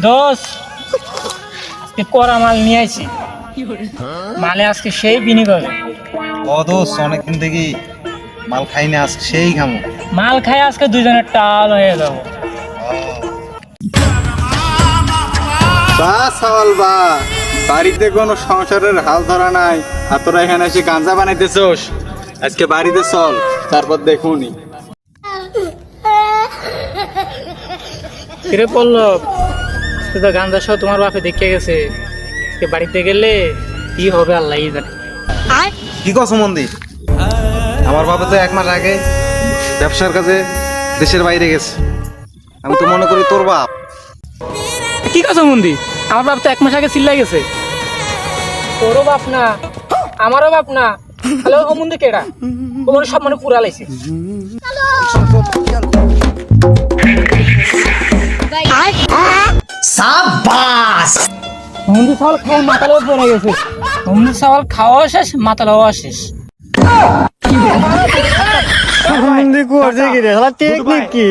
দোষ আজকে কড়া মাল নিয়ে আইছি, মালে আজকে সেই বিনিয়োগ। ও দোষ অনেকদিন থেকে মাল খাই না, আজকে সেই খামো। মাল খাই আজকে দুজনের টাল হয়ে যাবো। বাড়িতে কোনো সংসারের হাল ধরা নাই, আর তোরা এখানে এসে গাঁজা বানাইতেছোস। আজকে বাড়িতে চল, তারপর দেখুনি। ফিরে পড়লো তো গাঞ্জা সহ তোমার বাপে দেখে গেছে, আজকে বাড়িতে গেলে কি হবে আল্লাহ জানে। কি কস মন্দির? আমার বাবা তো 1 মাস আগে ব্যবসার কাজে দেশের বাইরে গেছে। আমি তো মনে করি তোর বাপ। কি কথা মন্দি? আমার বাপ তো 1 মাস আগে চিল্লাই গেছে। তোরও বাপ না, আমারও বাপ না, তাহলে ও মন্দি কেডা? ওর সব মানে পুরা লাইছে। সাবাস মন্দি চাউল খাওয়া মাতালেও পড়ে গেছে। মন্দি চাউল খাওয়া শেষ, মাতালেও শেষ। টেকনিক কি